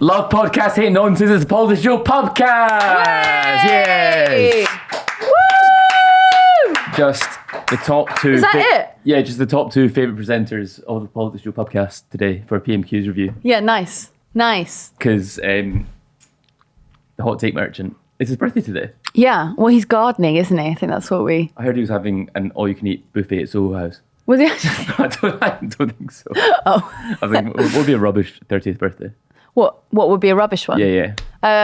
Love podcast, hate nonsense. It's the PoliticsJOE Pubcast. Yes. Woo! Just the top two. Is that it? Yeah, just the top two favourite presenters of the PoliticsJOE Pubcast today for a PMQs review. Yeah, nice. Because the hot take merchant, it's his birthday today. Yeah, well, he's gardening, isn't he? I think that's what I heard he was having an all-you-can-eat buffet at Soho House. Was he actually? I don't think so. Oh. I think what would be a rubbish 30th birthday? What would be a rubbish one? Yeah.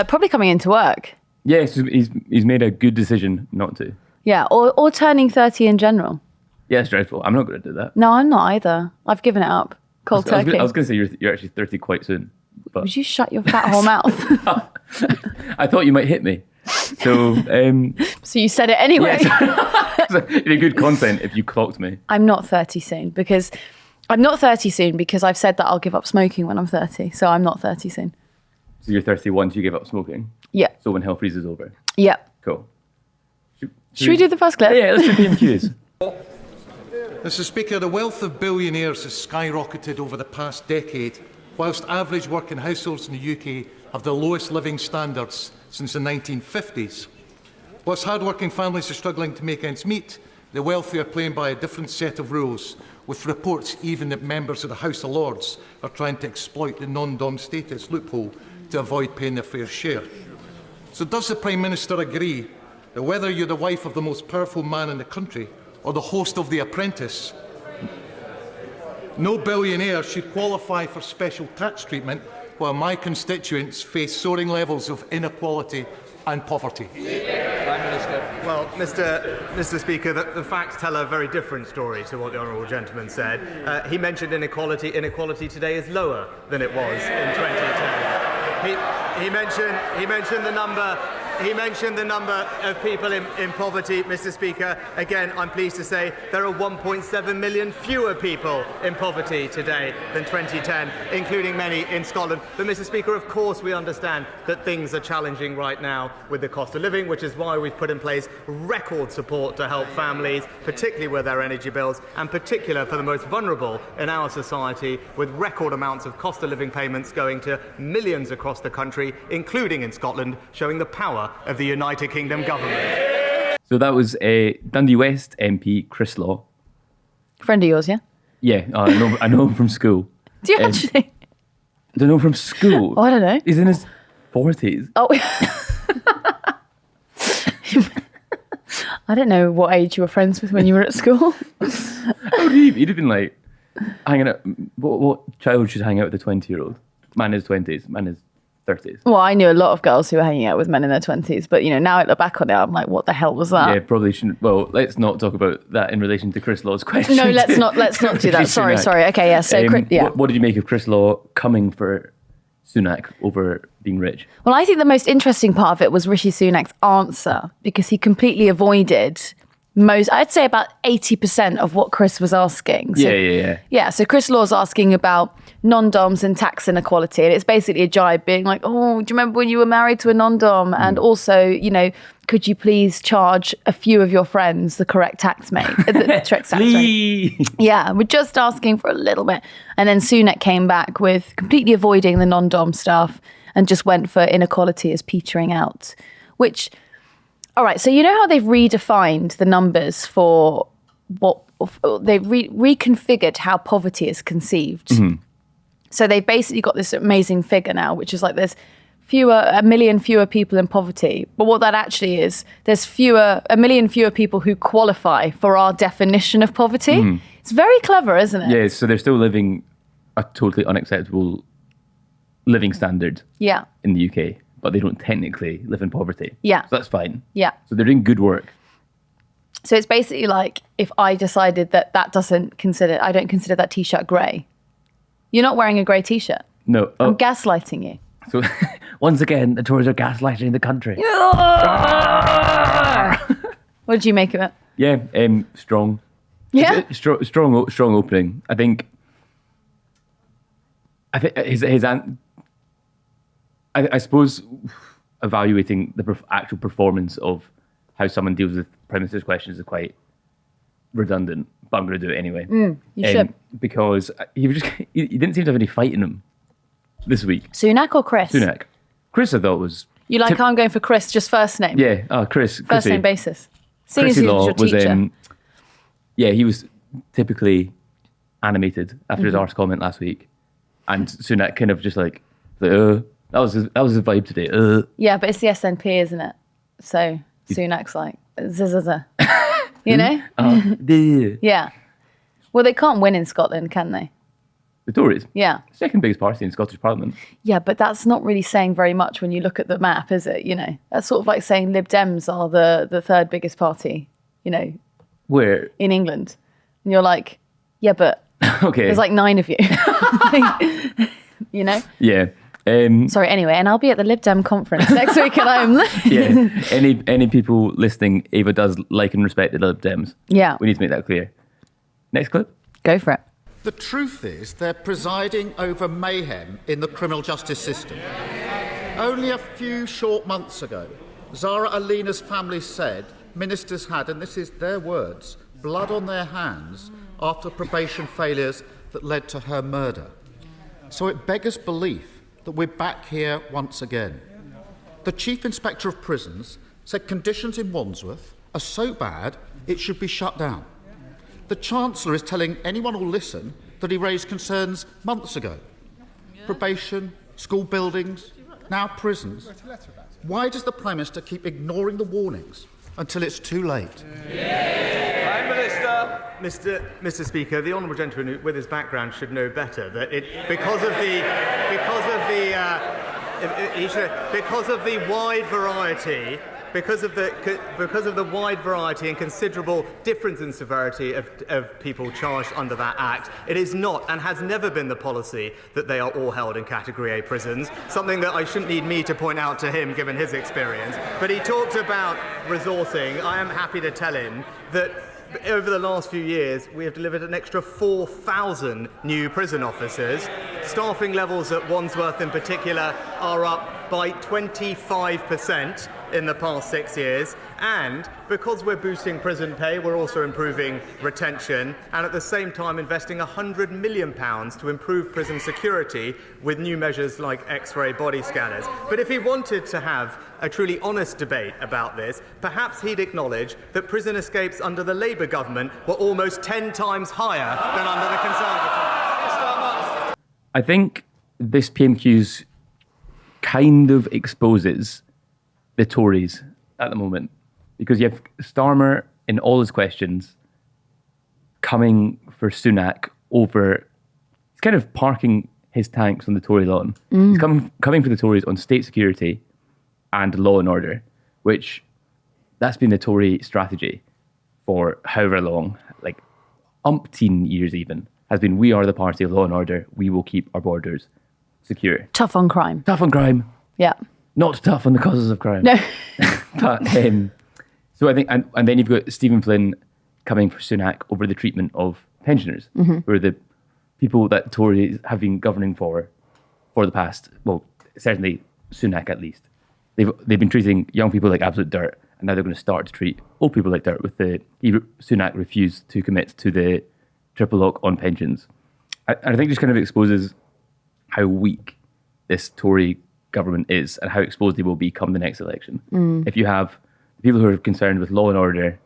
Probably coming into work. Yeah, so he's made a good decision not to. Yeah, or turning 30 in general. Yeah, it's dreadful. I'm not going to do that. No, I'm not either. I've given it up. Cold turkey. I was going to say you're actually 30 quite soon. But Would you shut your fat whole mouth? I thought you might hit me. So So you said it anyway. It'd be good content if you clocked me. I'm not 30 soon because I've said that I'll give up smoking when I'm 30. So I'm not 30 soon. So you're 31 once you give up smoking? Yeah. So when hell freezes over? Yeah. Cool. Should we do the first clip? Yeah, let's do PMQs. Mr. Speaker, the wealth of billionaires has skyrocketed over the past decade, whilst average working households in the UK have the lowest living standards since the 1950s. Whilst hard-working families are struggling to make ends meet, the wealthy are playing by a different set of rules, with reports even that members of the House of Lords are trying to exploit the non-dom status loophole to avoid paying their fair share. So does the Prime Minister agree that whether you're the wife of the most powerful man in the country or the host of The Apprentice, no billionaire should qualify for special tax treatment while my constituents face soaring levels of inequality and poverty? Well, Mr. Speaker, the facts tell a very different story to what the honourable gentleman said. He mentioned inequality. Inequality today is lower than it was in 2010. He mentioned the number. He mentioned the number of people in poverty, Mr. Speaker. Again, I'm pleased to say there are 1.7 million fewer people in poverty today than 2010, including many in Scotland. But, Mr. Speaker, of course we understand that things are challenging right now with the cost of living, which is why we've put in place record support to help families, particularly with their energy bills, and particular for the most vulnerable in our society, with record amounts of cost of living payments going to millions across the country, including in Scotland, showing the power of the United Kingdom government. So that was Dundee West MP Chris Law. Friend of yours, yeah? Yeah, I know him from school. Do you actually? Do I know him from school? Oh, I don't know. He's in his 40s. Oh. I don't know what age you were friends with when you were at school. He'd have been like hanging out. What child should hang out with a 20-year-old? Man is 20s, man is 30s. Well, I knew a lot of girls who were hanging out with men in their 20s, but now I look back on it, I'm like, what the hell was that? Yeah, probably shouldn't. Well, let's not talk about that in relation to Chris Law's question. No, let's not do that. Sorry. Okay, yeah. So, What did you make of Chris Law coming for Sunak over being rich? Well, I think the most interesting part of it was Rishi Sunak's answer, because he completely avoided I'd say about 80% of what Chris was asking. So, Yeah, so Chris Law's asking about non-doms and tax inequality. And it's basically a jibe being like, oh, do you remember when you were married to a non-dom? And also, could you please charge a few of your friends the correct tax rate? Yeah, we're just asking for a little bit. And then Sunak came back with completely avoiding the non-dom stuff and just went for inequality as petering out, which... All right, so you know how they've redefined the numbers for what they've reconfigured how poverty is conceived. Mm-hmm. So they've basically got this amazing figure now, which is like there's a million fewer people in poverty. But what that actually is, there's a million fewer people who qualify for our definition of poverty. Mm-hmm. It's very clever, isn't it? Yeah, so they're still living a totally unacceptable living standard in the UK. But they don't technically live in poverty. Yeah. So that's fine. Yeah. So they're doing good work. So it's basically like if I decided that I don't consider that T-shirt grey. You're not wearing a grey T-shirt. No. I'm gaslighting you. So once again, the Tories are gaslighting the country. What did you make of it? Yeah, strong. Yeah? Strong opening. I think his I suppose evaluating the actual performance of how someone deals with Prime Minister's questions is quite redundant, but I'm going to do it anyway. You should. Because he didn't seem to have any fight in him. this week? Sunak or Chris? Sunak. Chris, I thought was... You like how I'm going for Chris, just first name? Yeah, Chris. First name basis. Seeing as Chrissy he was Law your was... teacher. he was typically animated after his arse comment last week. And Sunak kind of just like that was his vibe today. Yeah, but it's the SNP, isn't it? So Sunak's like, you know? Yeah. Well, they can't win in Scotland, can they? The Tories? Yeah. Second biggest party in Scottish Parliament. Yeah, but that's not really saying very much when you look at the map, is it? You know, that's sort of like saying Lib Dems are the third biggest party, you know, Where? in England. And you're like, yeah, but Okay. there's like 9 of you. You know? Yeah. Sorry, anyway, and I'll be at the Lib Dem conference next week and I'm... Yeah. Any people listening, Ava does like and respect the Lib Dems. Yeah. We need to make that clear. Next clip. Go for it. The truth is they're presiding over mayhem in the criminal justice system. Only a few short months ago, Zara Alina's family said ministers had, and this is their words, blood on their hands after probation failures that led to her murder. So it beggars belief that we're back here once again. The Chief Inspector of Prisons said conditions in Wandsworth are so bad it should be shut down. The Chancellor is telling anyone who'll listen that he raised concerns months ago. Probation, school buildings, now prisons. Why does the Prime Minister keep ignoring the warnings until it's too late? Prime Minister. Mr. Speaker, the honourable gentleman with his background should know better that because of the wide variety. Because of the wide variety and considerable difference in severity of people charged under that Act, it is not and has never been the policy that they are all held in Category A prisons, something that I shouldn't need me to point out to him given his experience. But he talked about resourcing. I am happy to tell him that over the last few years, we have delivered an extra 4,000 new prison officers. Staffing levels at Wandsworth in particular are up by 25% in the past 6 years. And because we're boosting prison pay, we're also improving retention and at the same time investing £100 million to improve prison security with new measures like X-ray body scanners. But if he wanted to have a truly honest debate about this, perhaps he'd acknowledge that prison escapes under the Labour government were almost 10 times higher than under the Conservative. I think this PMQs kind of exposes the Tories at the moment, because you have Starmer in all his questions coming for Sunak over. He's kind of parking his tanks on the Tory lawn. He's coming for the Tories on state security and law and order, which that's been the Tory strategy for however long, like umpteen years even, has been we are the party of law and order. We will keep our borders secure. Tough on crime. Tough on crime. Yeah. Not tough on the causes of crime. No. But so I think, and then you've got Stephen Flynn coming for Sunak over the treatment of pensioners, who are the people that Tories have been governing for the past, well, certainly Sunak at least. They've been treating young people like absolute dirt, and now they're going to start to treat old people like dirt. Sunak refused to commit to the triple lock on pensions. I think just kind of exposes how weak this Tory government is and how exposed they will be come the next election. If you have people who are concerned with law and order,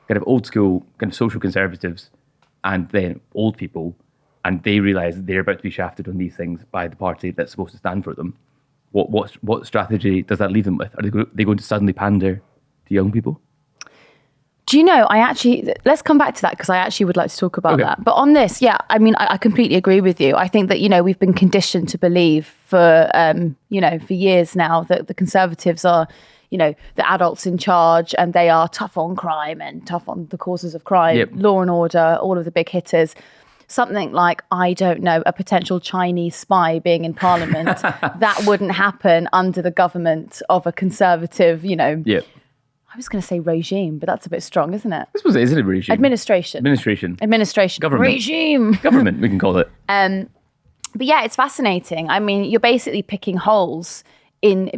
kind of old school, kind of social conservatives, and then old people, and they realise that they're about to be shafted on these things by the party that's supposed to stand for them, what strategy does that leave them with? Are they going to suddenly pander to young people? Do you know, let's come back to that because I actually would like to talk about that. But on this, yeah, I mean, I completely agree with you. I think that, you know, we've been conditioned to believe for years now that the Conservatives are, you know, the adults in charge and they are tough on crime and tough on the causes of crime, law and order, all of the big hitters. Something like, I don't know, a potential Chinese spy being in Parliament, that wouldn't happen under the government of a Conservative, you know. Yeah. I was going to say regime, but that's a bit strong, isn't it? I suppose it isn't a regime. Administration. Government. Regime. Government, we can call it. But yeah, it's fascinating. I mean, you're basically picking holes in...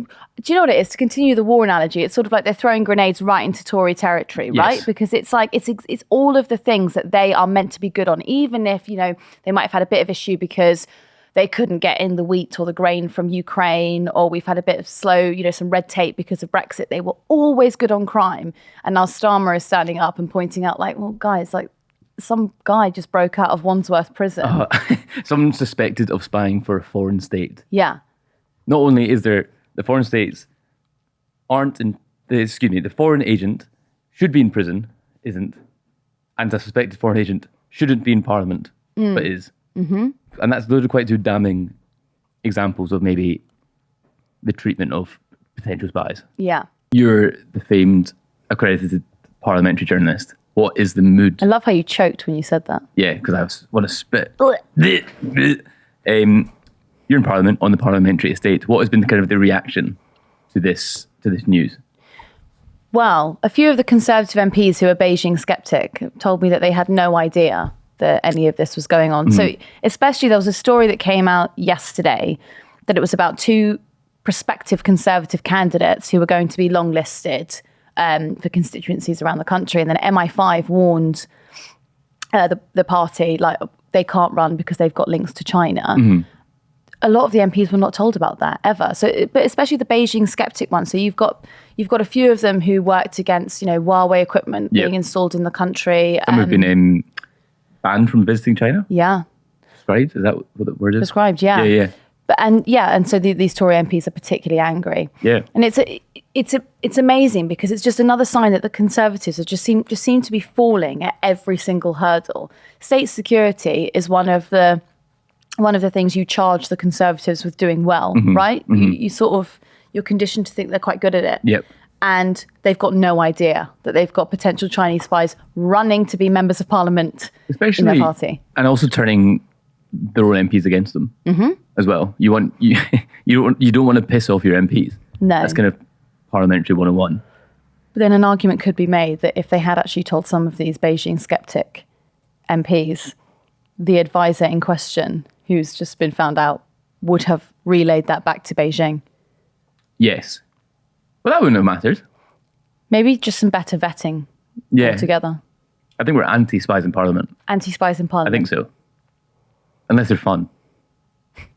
Do you know what it is? To continue the war analogy, it's sort of like they're throwing grenades right into Tory territory, right? Because it's like, it's all of the things that they are meant to be good on, even if, you know, they might have had a bit of issue because they couldn't get in the wheat or the grain from Ukraine, or we've had a bit of slow, some red tape because of Brexit. They were always good on crime. And now Starmer is standing up and pointing out, like, well, guys, like, some guy just broke out of Wandsworth prison. Someone suspected of spying for a foreign state. Yeah. Not only is there, the foreign states aren't in, the foreign agent should be in prison, isn't, and the suspected foreign agent shouldn't be in Parliament, but is. Mm-hmm. And those are quite two damning examples of maybe the treatment of potential spies. Yeah. You're the famed accredited parliamentary journalist. What is the mood? I love how you choked when you said that. Yeah, because want to spit. You're in Parliament on the parliamentary estate. What has been kind of the reaction to this news? Well, a few of the Conservative MPs who are Beijing skeptic told me that they had no idea that any of this was going on. So especially there was a story that came out yesterday that it was about 2 prospective Conservative candidates who were going to be longlisted for constituencies around the country. And then MI5 warned the party, like, they can't run because they've got links to China. Mm-hmm. A lot of the MPs were not told about that ever. So, but especially the Beijing skeptic one. So you've got a few of them who worked against, Huawei equipment being installed in the country. Some have been banned from visiting China. Yeah. Prescribed? Is that what the word is? Prescribed, yeah. Yeah. And so these Tory MPs are particularly angry. Yeah. And it's amazing because it's just another sign that the Conservatives have just seem to be falling at every single hurdle. State security is one of the things you charge the Conservatives with doing well, right? Mm-hmm. You're conditioned to think they're quite good at it. Yep. And they've got no idea that they've got potential Chinese spies running to be members of parliament in their party. And also turning their own MPs against them as well. You don't want to piss off your MPs. No. That's kind of parliamentary 101. But then an argument could be made that if they had actually told some of these Beijing skeptic MPs, the advisor in question, who's just been found out, would have relayed that back to Beijing. Yes. Well, that wouldn't have mattered. Maybe just some better vetting altogether. I think we're anti-spies in Parliament. Anti-spies in Parliament? I think so. Unless they're fun.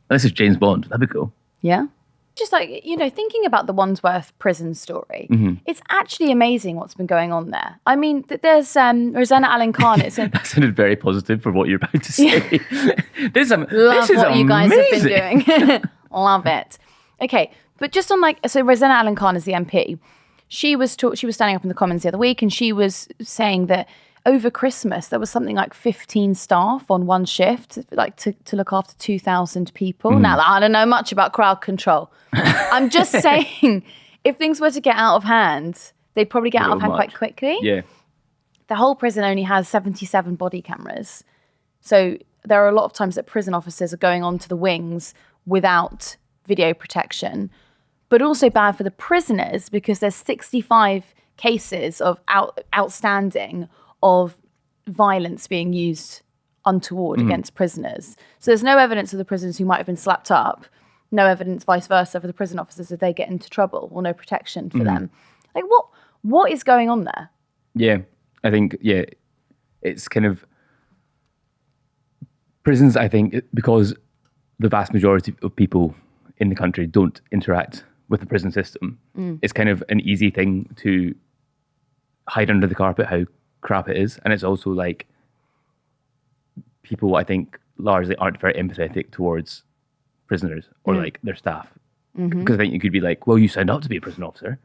Unless it's James Bond. That'd be cool. Yeah. Just like, thinking about the Wandsworth prison story, it's actually amazing what's been going on there. I mean, there's Rosanna Allen Khan. That sounded very positive for what you're about to say. Love this is what amazing. You guys have been doing. Love it. Okay, but just on so Rosanna Allen Khan is the MP. She was standing up in the Commons the other week, and she was saying that over Christmas there was something like 15 staff on one shift, like to look after 2,000 people. Now, I don't know much about crowd control. I'm just saying, if things were to get out of hand, they'd probably get out of hand quite quickly. Yeah. The whole prison only has 77 body cameras. So there are a lot of times that prison officers are going onto the wings without video protection, but also bad for the prisoners because there's 65 cases of outstanding of violence being used untoward against prisoners. So there's no evidence of the prisoners who might have been slapped up, no evidence vice versa for the prison officers if they get into trouble, or no protection for them. Like, what is going on there? Yeah, I think, it's kind of prisons, I think, because the vast majority of people in the country don't interact with the prison system. It's kind of an easy thing to hide under the carpet how crap it is. And it's also like people, I think, largely aren't very empathetic towards prisoners or like their staff. Because I think you could be like, well, you signed up to be a prison officer.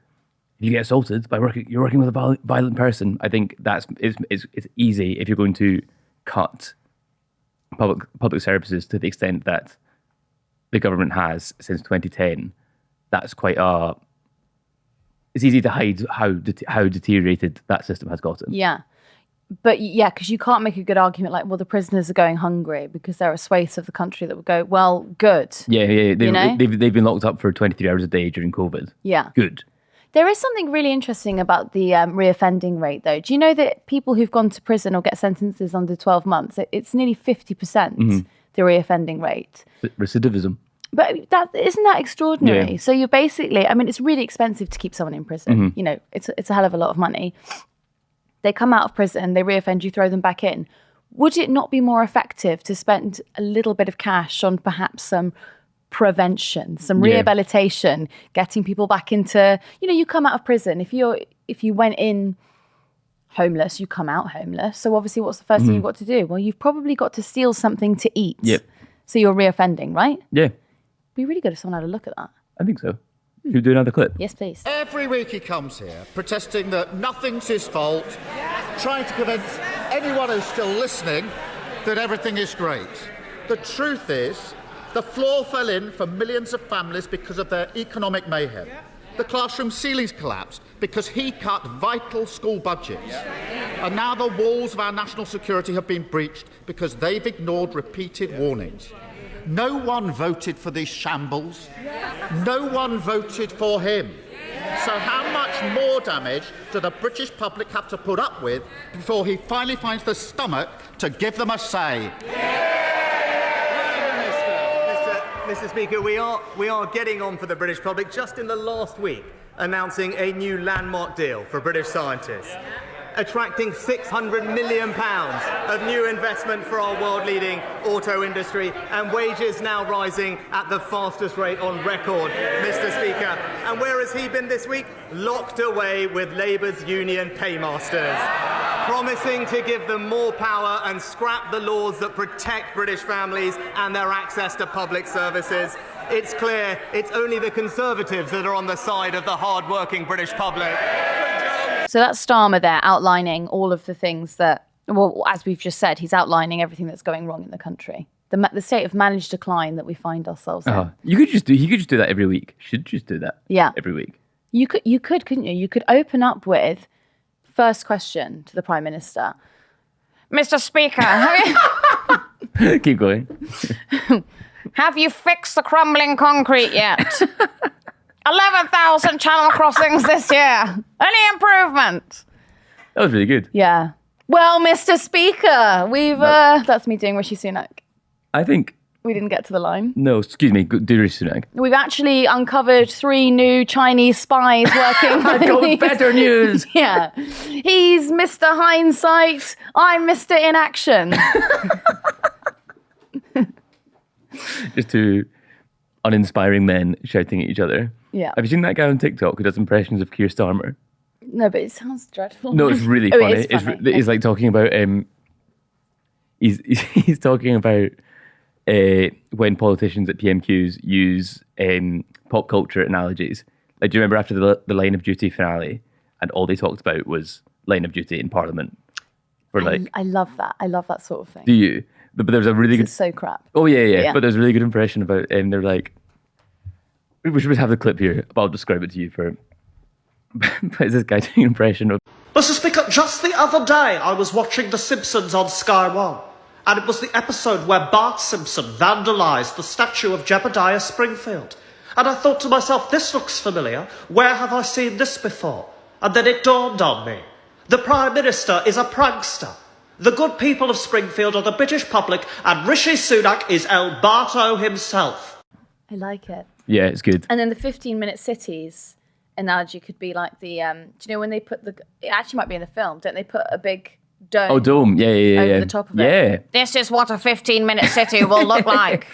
If you get assaulted you're working with a violent person. I think it's easy if you're going to cut public services to the extent that the government has since 2010. That's quite it's easy to hide how deteriorated that system has gotten. Yeah. But yeah, because you can't make a good argument like, well, the prisoners are going hungry, because there are swathes of the country that would go, well, good. Yeah. They've been locked up for 23 hours a day during COVID. Yeah. Good. There is something really interesting about the reoffending rate, though. Do you know that people who've gone to prison or get sentences under 12 months, it's nearly 50%, the reoffending rate. Recidivism. But isn't that extraordinary? Yeah. So you're basically, I mean, it's really expensive to keep someone in prison. It's a hell of a lot of money. They come out of prison, they reoffend, you throw them back in. would it not be more effective to spend a little bit of cash on perhaps some prevention, some rehabilitation, getting people back into, you come out of prison. If you went in homeless, you come out homeless. So obviously what's the first thing you've got to do? Well, you've probably got to steal something to eat. Yep. So you're reoffending, right? Yeah. It'd be really good if someone had a look at that. I think so. Should we do another clip? Yes, please. Every week he comes here protesting that nothing's his fault, trying to convince anyone who's still listening that everything is great. The truth is, the floor fell in for millions of families because of their economic mayhem. The classroom ceilings collapsed because he cut vital school budgets. And now the walls of our national security have been breached because they've ignored repeated warnings. No one voted for these shambles. No one voted for him. So how much more damage do the British public have to put up with before he finally finds the stomach to give them a say? Mr. Speaker, we are getting on for the British public just in the last week, announcing a new landmark deal for British scientists, attracting £600 million of new investment for our world-leading auto industry, and wages now rising at the fastest rate on record, Mr. Speaker. And where has he been this week? Locked away with Labour's union paymasters, promising to give them more power and scrap the laws that protect British families and their access to public services. It's clear it's only the Conservatives that are on the side of the hard-working British public. So that's Starmer there outlining all of the things that, well, as we've just said, he's outlining everything that's going wrong in the country. The state of managed decline that we find ourselves in. He could just do that every week. Should just do that. Every week. You could, couldn't you? You could open up with first question to the Prime Minister. Mr. Speaker, keep going. Have you fixed the crumbling concrete yet? 11,000 channel crossings this year. Any improvement? That was really good. Yeah. Well, Mr. Speaker, we've... that's me doing Rishi Sunak. I think... We didn't get to the line. No, excuse me, do Rishi Sunak. We've actually uncovered 3 new Chinese spies working... I got better news. Yeah. He's Mr. Hindsight. I'm Mr. Inaction. Just 2 uninspiring men shouting at each other. Yeah. Have you seen that guy on TikTok who does impressions of Keir Starmer? No, but it sounds dreadful. No, it's really funny. It is funny. He's like talking about he's talking about when politicians at PMQs use pop culture analogies. Like, do you remember after the Line of Duty finale, and all they talked about was Line of Duty in Parliament? I love that. I love that sort of thing. Do you? But there's a really good... It's so crap. Oh, yeah. But there's a really good impression about... they're like... We should have the clip here. I'll describe it to you for... But it's this guy doing an impression of... Mr. Speaker, just the other day I was watching The Simpsons on Sky One, and it was the episode where Bart Simpson vandalised the statue of Jebediah Springfield. And I thought to myself, this looks familiar. Where have I seen this before? And then it dawned on me. The Prime Minister is a prankster. The good people of Springfield are the British public, and Rishi Sunak is El Barto himself. I like it. Yeah, it's good. And then the 15-minute cities analogy could be like the... do you know when they put the... It actually might be in the film. Don't they put a big dome? Oh, dome. Yeah. Over the top of it. Yeah. This is what a 15-minute city will look like.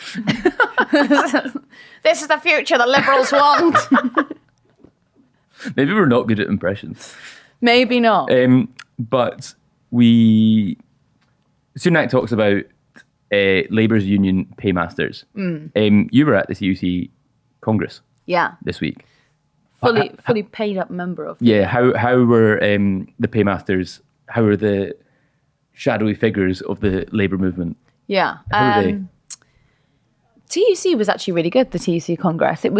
This is the future the Liberals want. Maybe we're not good at impressions. Maybe not. But Sunak talks about Labour's union paymasters. You were at the CUC Congress this week. Fully paid up member of. Yeah, how were the paymasters, how were the shadowy figures of the Labour movement? Yeah. How were they? TUC was actually really good, the TUC Congress. It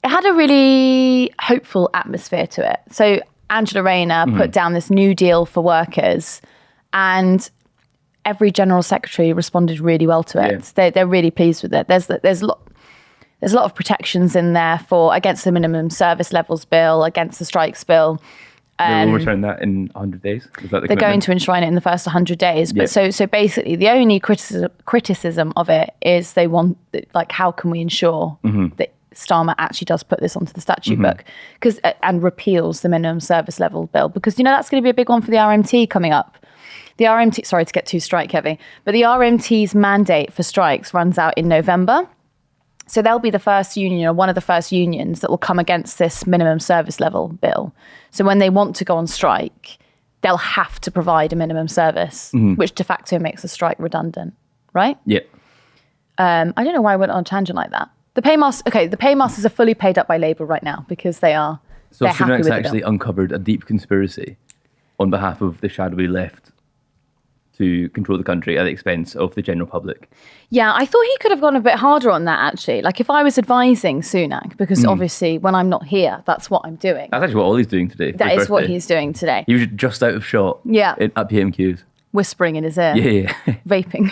had a really hopeful atmosphere to it. So Angela Rayner put down this new deal for workers, and every general secretary responded really well to it. Yeah. They're really pleased with it. There's a lot of protections in there against the minimum service levels bill, against the strikes bill. They'll overturn that in 100 days? Is that the they're going to enshrine it in the first 100 days. But so basically, the only criticism of it is they want, like, how can we ensure that Starmer actually does put this onto the statute book and repeals the minimum service level bill, because that's going to be a big one for the RMT coming up. The RMT, sorry to get too strike heavy, but the RMT's mandate for strikes runs out in November. So they'll be the first union, or one of the first unions, that will come against this minimum service level bill. So when they want to go on strike, they'll have to provide a minimum service, which de facto makes the strike redundant, right? Yeah. I don't know why I went on a tangent like that. The paymasters are fully paid up by Labour right now because they're happy Sunak's with the actually bill. uncovered a deep conspiracy on behalf of the shadowy left to control the country at the expense of the general public. Yeah, I thought he could have gone a bit harder on that, actually. Like, if I was advising Sunak, because obviously when I'm not here, that's what I'm doing. That's actually what Ollie's doing today. That is what he's doing today. He was just out of shot at PMQs. Whispering in his ear. Yeah. Vaping.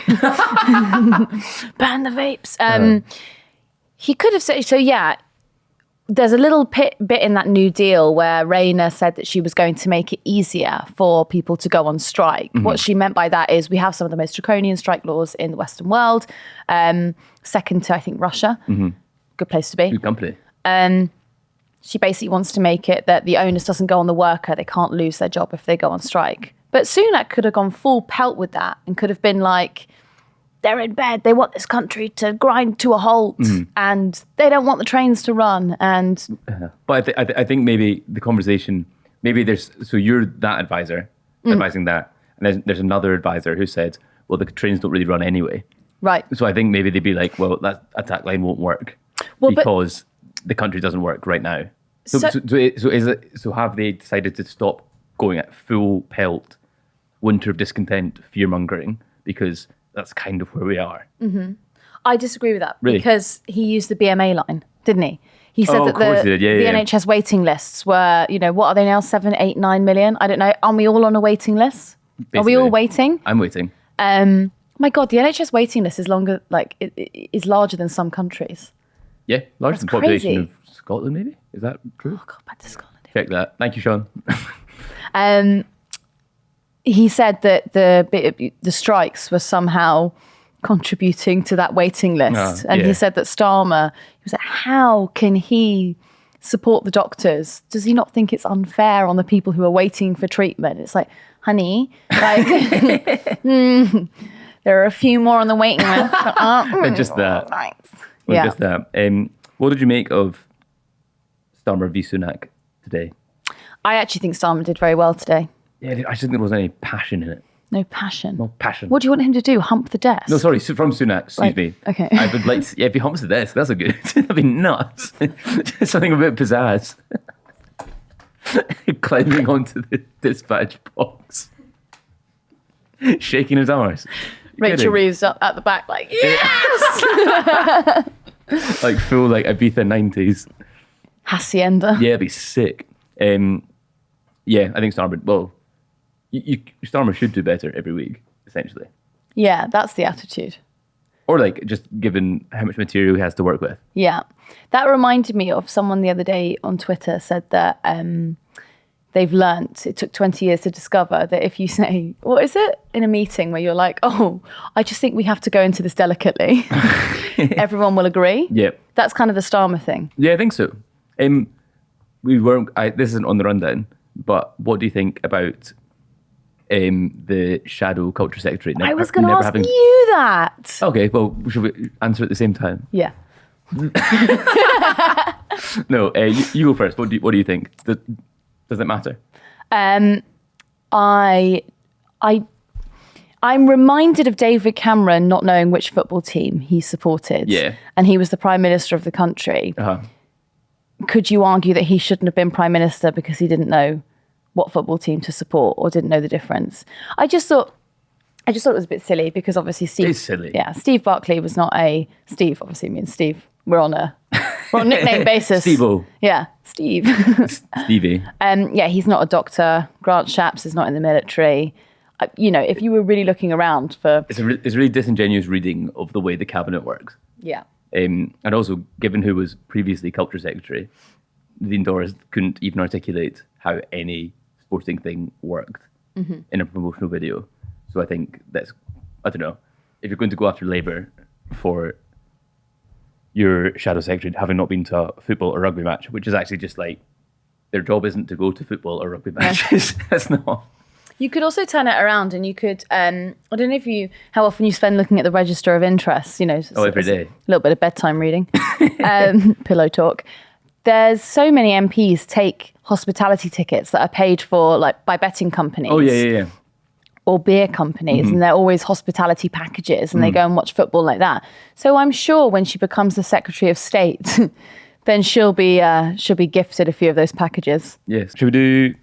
Ban the vapes. He could have said, there's a little bit in that New Deal where Rayner said that she was going to make it easier for people to go on strike. What she meant by that is we have some of the most draconian strike laws in the Western world, second to, I think, Russia. Good place to be. Good company. She basically wants to make it that the onus doesn't go on the worker. They can't lose their job if they go on strike. But Sunak could have gone full pelt with that and could have been like, they're in bed, they want this country to grind to a halt, and they don't want the trains to run. And But I think maybe the conversation, so you're that advisor advising that, and there's another advisor who said, well, the trains don't really run anyway. right. So I think maybe they'd be like, well, that attack line won't work because the country doesn't work right now. So have they decided to stop going at full pelt, winter of discontent, fear mongering, because that's kind of where we are? I disagree with that, Really? because he used the BMA line, didn't he? He said that of course he did. the Yeah. NHS waiting lists were, what are they now? 7, 8, 9 million? I don't know. Are we all on a waiting list? Are we all waiting? I'm waiting. My God, the NHS waiting list is longer, is larger than some countries. Yeah, larger That's than the population crazy. of Scotland, maybe? Is that true? Oh God, back to Scotland. Check that. Thank you, Sean. He said that the strikes were somehow contributing to that waiting list. And he said that Starmer, he was like, how can he support the doctors? Does he not think it's unfair on the people who are waiting for treatment? It's like, honey, there are a few more on the waiting list. And just that. Nice. Well, just that. What did you make of Starmer v Sunak today? I actually think Starmer did very well today. Yeah, I just think there wasn't any passion in it. No passion. No passion. What do you want him to do? Hump the desk? No, sorry, from Sunak, excuse me. Okay. I would like to, if he humps the desk, that's a good. That'd be nuts. Just something a bit pizzazz. Climbing onto the dispatch box. Shaking his arms. Rachel Reeves up at the back, like, yes! Like full, Ibiza 90s. Hacienda. Yeah, it'd be sick. Yeah, I think Starmer, Starmer should do better every week, essentially. Yeah, that's the attitude. Or just given how much material he has to work with. Yeah. That reminded me of someone the other day on Twitter said that they've learnt, it took 20 years to discover that if you say, what is it? In a meeting where you're like, oh, I just think we have to go into this delicately. Everyone will agree. Yeah. That's kind of the Starmer thing. Yeah, I think so. This isn't on the rundown, but what do you think about the shadow culture secretary? I was going to ask you that. Okay, well, should we answer at the same time? Yeah. No, you go first. What do you think? Does it matter? I'm reminded of David Cameron not knowing which football team he supported. Yeah. And he was the Prime Minister of the country. Uh-huh. Could you argue that he shouldn't have been Prime Minister because he didn't know what football team to support or didn't know the difference? I just thought it was a bit silly because obviously Steve... It's silly. Yeah, Steve Barclay was not a... Steve, obviously, means Steve. We're on nickname basis. Steve-o. Yeah, Steve. Stevie. Yeah, he's not a doctor. Grant Shapps is not in the military. If you were really looking around for... It's a really disingenuous reading of the way the cabinet works. Yeah. And also, given who was previously culture secretary, Dean Doris couldn't even articulate how any sporting thing worked in a promotional video. So I think I don't know, if you're going to go after Labour for, your shadow secretary having not been to a football or rugby match, which is actually just like their job isn't to go to football or rugby matches. That's not. You could also turn it around, and you could. I don't know how often you spend looking at the register of interests. Every day. A little bit of bedtime reading, pillow talk. There's so many MPs take hospitality tickets that are paid for like by betting companies. Oh yeah. Or beer companies, and they're always hospitality packages, and they go and watch football like that. So I'm sure when she becomes the Secretary of State, then she'll be gifted a few of those packages. Yes. Should we do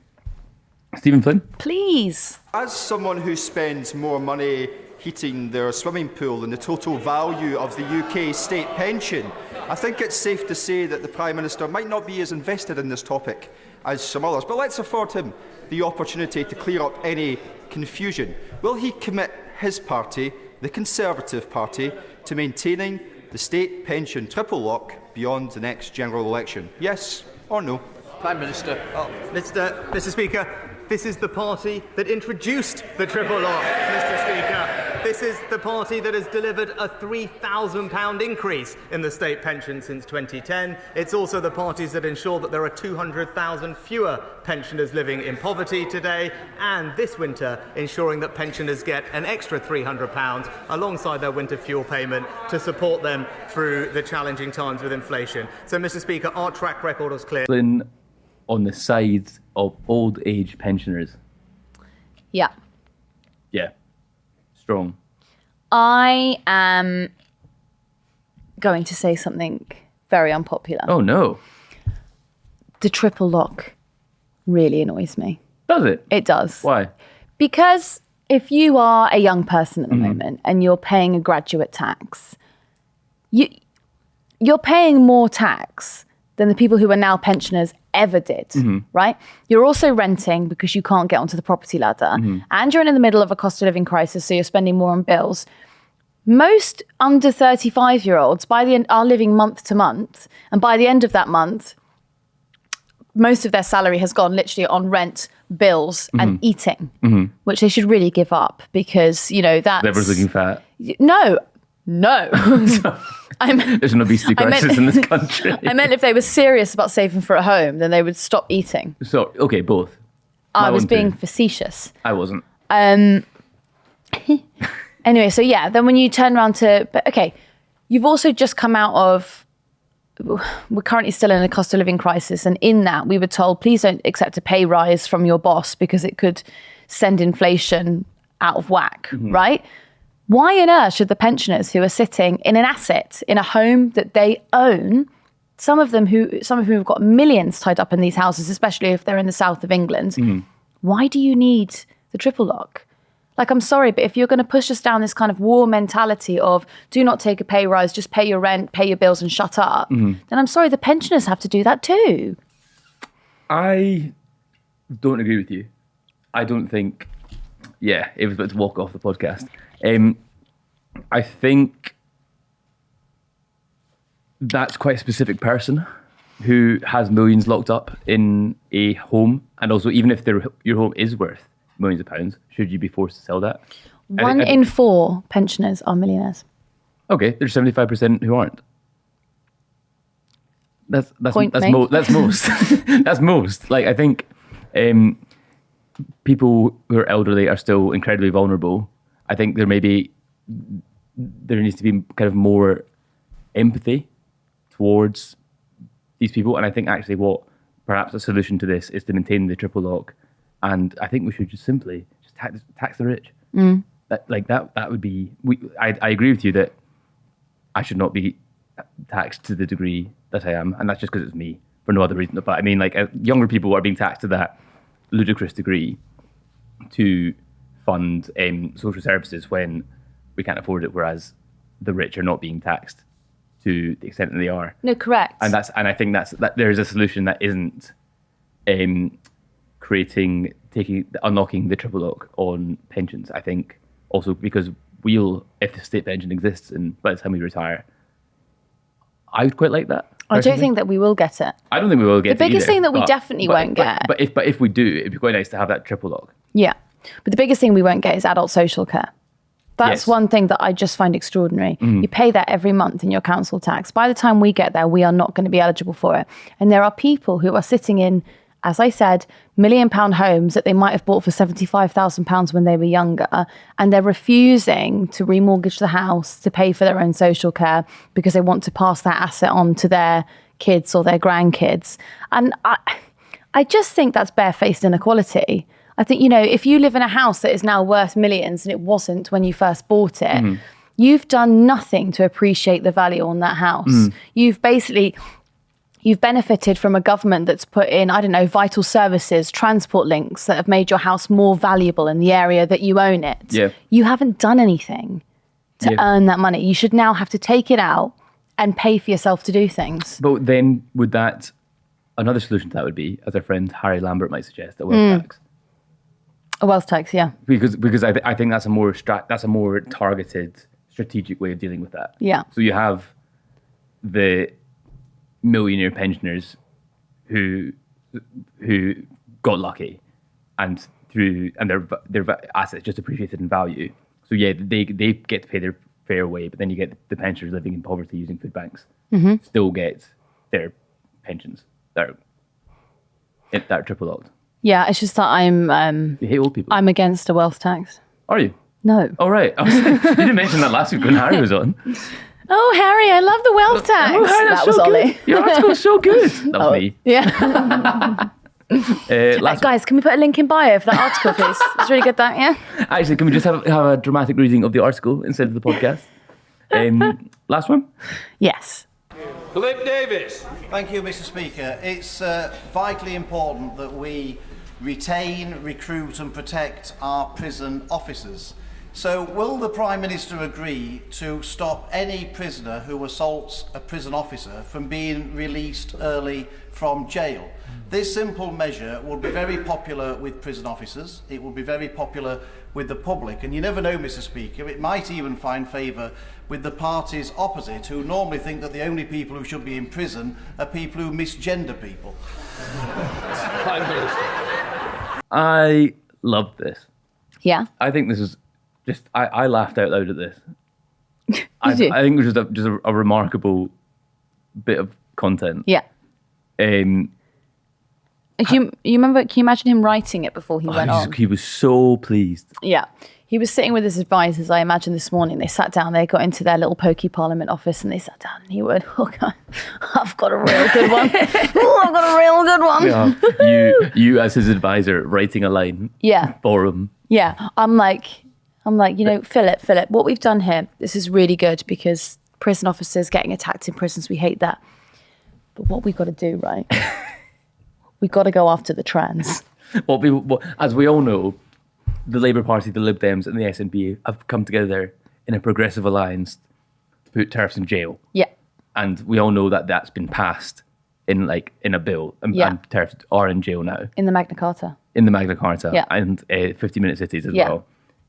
Stephen Flynn? Please. As someone who spends more money heating their swimming pool than the total value of the UK state pension, I think it's safe to say that the Prime Minister might not be as invested in this topic as some others. But let's afford him the opportunity to clear up any confusion. Will he commit his party, the Conservative Party, to maintaining the state pension triple lock beyond the next general election? Yes or no? Prime Minister. Mr. Speaker, this is the party that introduced the triple lock, Mr. Speaker. This is the party that has delivered a £3,000 increase in the state pension since 2010. It's also the parties that ensure that there are 200,000 fewer pensioners living in poverty today, and this winter ensuring that pensioners get an extra £300 alongside their winter fuel payment to support them through the challenging times with inflation. So, Mr. Speaker, our track record is clear. Flynn on the side of old age pensioners. Yeah. Yeah. Strong. I am going to say something very unpopular. Oh no. The triple lock really annoys me. Does it? It does. Why? Because if you are a young person at the moment and you're paying a graduate tax, you're paying more tax than the people who are now pensioners ever did, right? You're also renting because you can't get onto the property ladder, and you're in the middle of a cost of living crisis, so you're spending more on bills. Most under 35-year-olds by the end are living month to month, and by the end of that month, most of their salary has gone literally on rent, bills, and eating, which they should really give up because, that's... Everyone's looking fat. No. There's an obesity crisis in this country. I meant if they were serious about saving for a home, then they would stop eating. So, okay, both. I was being facetious. I wasn't. Anyway, so yeah, then when you turn around but okay, you've also just come out of, we're currently still in a cost of living crisis. And in that, we were told, please don't accept a pay rise from your boss because it could send inflation out of whack, right? Why on earth should the pensioners who are sitting in an asset, in a home that they own, some of whom have got millions tied up in these houses, especially if they're in the south of England, why do you need the triple lock? Like, I'm sorry, but if you're going to push us down this kind of war mentality of do not take a pay rise, just pay your rent, pay your bills and shut up, then I'm sorry, the pensioners have to do that too. I don't agree with you. I don't think, it was about to walk off the podcast. I think that's quite a specific person who has millions locked up in a home. And also, even if your home is worth millions of pounds, should you be forced to sell that? One in 4 pensioners are millionaires. Okay, there's 75% who aren't. That's most. That's most. Like, I think people who are elderly are still incredibly vulnerable. I think there needs to be kind of more empathy towards these people. And I think actually what perhaps a solution to this is to maintain the triple lock. And I think we should just simply tax the rich. That would be, I agree with you that I should not be taxed to the degree that I am. And that's just because it's me for no other reason. But I mean, like, younger people are being taxed to that ludicrous degree to fund social services when we can't afford it, whereas the rich are not being taxed to the extent that they are. No, correct. And I think that there is a solution that isn't unlocking the triple lock on pensions. I think also because if the state pension exists and by the time we retire, I would quite like that. I don't think that we will get it. I don't think we will get it. The biggest thing that we definitely won't get. But if we do, it'd be quite nice to have that triple lock. Yeah. But the biggest thing we won't get is adult social care. That's Yes. one thing that I just find extraordinary. You pay that every month in your council tax. By the time we get there, we are not going to be eligible for it. And there are people who are sitting in, as I said, £1 million homes that they might have bought for £75,000 when they were younger. And they're refusing to remortgage the house to pay for their own social care because they want to pass that asset on to their kids or their grandkids. And I just think that's barefaced inequality. I think, if you live in a house that is now worth millions and it wasn't when you first bought it, you've done nothing to appreciate the value on that house. You've benefited from a government that's put in, I don't know, vital services, transport links that have made your house more valuable in the area that you own it. Yeah. You haven't done anything to earn that money. You should now have to take it out and pay for yourself to do things. But then another solution to that would be, as our friend Harry Lambert might suggest, a wealth tax. A wealth tax, yeah. Because I think that's a more targeted, strategic way of dealing with that. Yeah. So you have the millionaire pensioners who got lucky, and their assets just appreciated in value. So yeah, they get to pay their fair way, but then you get the pensioners living in poverty using food banks still get their pensions that are triple locked. Yeah, it's just that You hate old people. I'm against a wealth tax. Are you? No. Oh, right. You didn't mention that last week when Harry was on. Oh, Harry, I love the wealth tax. Oh, Harry, that's that was so Ollie. good. Your article was so good. That was me. Yeah. Last Guys, can we put a link in bio for that article, please? It's really good, that, yeah? Actually, can we just have a dramatic reading of the article instead of the podcast? Last one? Yes. Philip Davis. Thank you, Mr. Speaker. It's vitally important that we retain, recruit and protect our prison officers. So will the Prime Minister agree to stop any prisoner who assaults a prison officer from being released early from jail? This simple measure will be very popular with prison officers. It will be very popular with the public. And you never know, Mr. Speaker, it might even find favour with the parties opposite, who normally think that the only people who should be in prison are people who misgender people. Prime Minister. I loved this. Yeah. I think this is just... I laughed out loud at this. I did? think it was just a remarkable bit of content. Yeah. You remember, can you imagine him writing it before he went on? He was so pleased. Yeah. He was sitting with his advisors, I imagine, this morning. They sat down, they got into their little pokey parliament office and they sat down and he went, oh, God, I've got a real good one. Oh, I've got a real good one. Yeah. You as his advisor writing a line for him. Yeah. I'm like, Philip, what we've done here, this is really good because prison officers getting attacked in prisons, we hate that. But what we've got to do, right? We've got to go after the trans. As we all know, the Labour Party, the Lib Dems and the SNP have come together in a progressive alliance to put TERFs in jail. Yeah. And we all know that that's been passed in a bill. And TERFs are in jail now. In the Magna Carta. In the Magna Carta. Yeah. And 50-minute cities as well.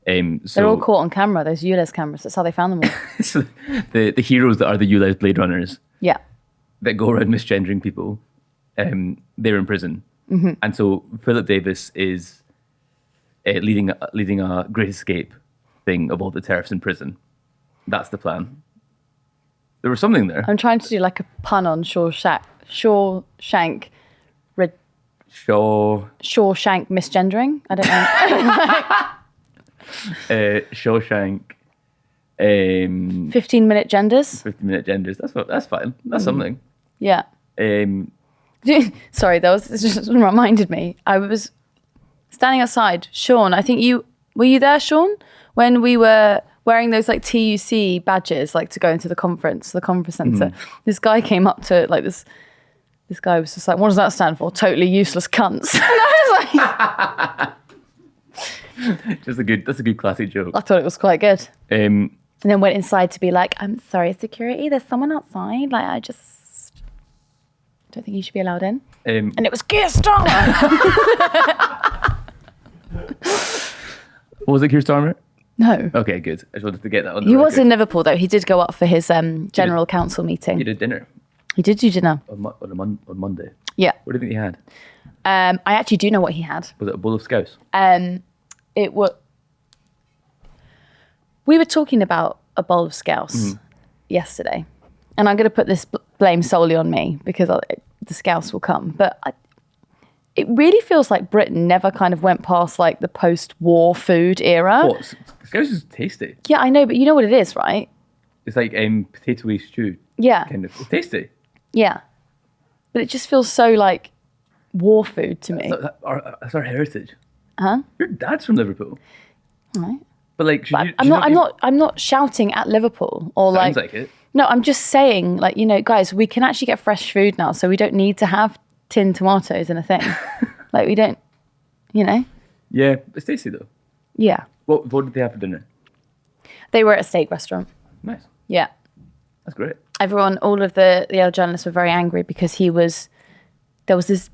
So they're all caught on camera, those ULEZ cameras. That's how they found them all. so the heroes that are the ULEZ Blade Runners Yeah. that go around misgendering people, they're in prison. Mm-hmm. And so Philip Davis is leading a Great Escape thing of all the TERFs in prison. That's the plan. There was something there. I'm trying to do like a pun on Shawshank misgendering. I don't know. Shawshank. 15-minute genders. 15-minute genders. That's fine. That's something. Yeah. Sorry, this just reminded me. I was standing outside. Sean, I think were you there, Sean? When we were wearing those like TUC badges, like to go into the conference centre. This guy came up to this guy was just like, what does that stand for? Totally useless cunts. And I was like, that's a good classic joke. I thought it was quite good. And then went inside to be like, I'm sorry, security, there's someone outside. Like, I just don't think you should be allowed in. And it was Keir Starmer. Was it Keir Starmer? No. Okay, good. I just wanted to get that on the He record. was in Liverpool, though. He did go up for his general council meeting. You did dinner He did do dinner. on Monday. Yeah. What do you think he had? I actually do know what he had. Was it a bowl of scouse? It was... We were talking about a bowl of scouse yesterday, and I'm going to put this blame solely on me because the scouse will come. But it really feels like Britain never kind of went past like the post-war food era. What? Scouse is tasty. Yeah, I know, but you know what it is, right? It's like potato-y stew. Yeah. Kind of. It's tasty. Yeah. But it just feels so like war food to me. That's our heritage. Huh? Your dad's from Liverpool. All right. But like, I'm not shouting at Liverpool or sounds like it. No, I'm just saying, like, guys, we can actually get fresh food now, so we don't need to have tinned tomatoes in a thing. Like, we don't, Yeah, it's tasty though. Yeah. What did they have for dinner? They were at a steak restaurant. Nice. Yeah. That's great. All of the other journalists were very angry because there was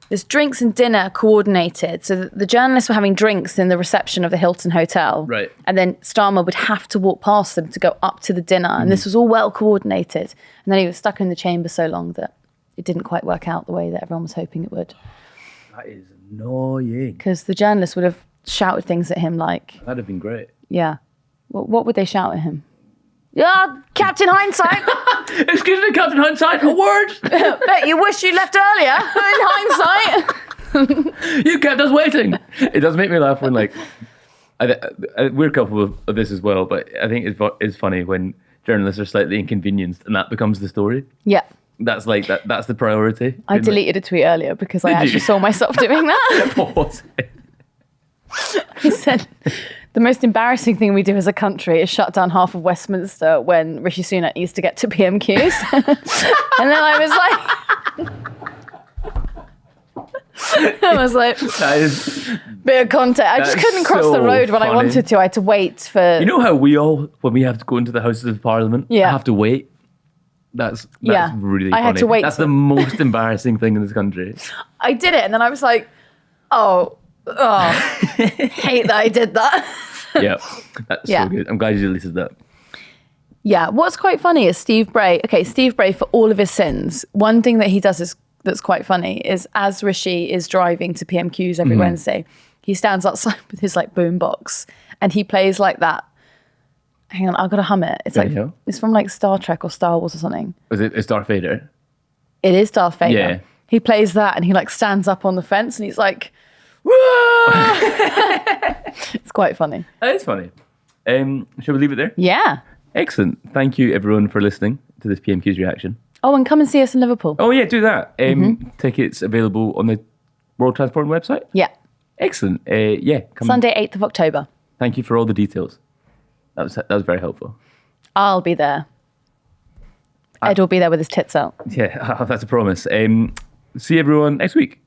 this drinks and dinner coordinated. So the journalists were having drinks in the reception of the Hilton Hotel. Right. And then Starmer would have to walk past them to go up to the dinner. And this was all well coordinated. And then he was stuck in the chamber so long that it didn't quite work out the way that everyone was hoping it would. That is annoying. Because the journalists would have shouted things at him like... That'd have been great. Yeah. What would they shout at him? Yeah, Captain Hindsight. Excuse me, Captain Hindsight, a word. Bet you wish you left earlier. In hindsight. You kept us waiting. It does make me laugh when we're capable of this as well, but I think it's funny when journalists are slightly inconvenienced and that becomes the story. Yeah. That's the priority. I deleted a tweet earlier because I actually saw myself doing that. What was it? He said, the most embarrassing thing we do as a country is shut down half of Westminster when Rishi Sunak used to get to PMQs. And then I was like, That is bit of context. I just couldn't cross the road when I wanted to. I had to wait for... You know how when we have to go into the Houses of Parliament, have to wait? That's really funny. I had to wait. That's the most embarrassing thing in this country. I did it and then I was like, hate that I did that. Yeah, that's so good. I'm glad you deleted that. Yeah, what's quite funny is Steve Bray. Okay, Steve Bray, for all of his sins, one thing that he does that's quite funny is as Rishi is driving to PMQs every Wednesday, he stands outside with his like boombox and he plays like that. Hang on, I've got to hum it. It's like it's from like Star Trek or Star Wars or something. It's Darth Vader? It is Darth Vader. Yeah. He plays that and he like stands up on the fence and he's like, it's quite funny. That is funny. Shall we leave it there? Yeah. Excellent. Thank you everyone for listening to this PMQ's reaction. Oh, and come and see us in Liverpool. Oh yeah, do that. Tickets available on the World Transport website? Yeah. Excellent. Come Sunday, 8th of October. Thank you for all the details. That was very helpful. I'll be there. Ed will be there with his tits out. Yeah, that's a promise. See everyone next week.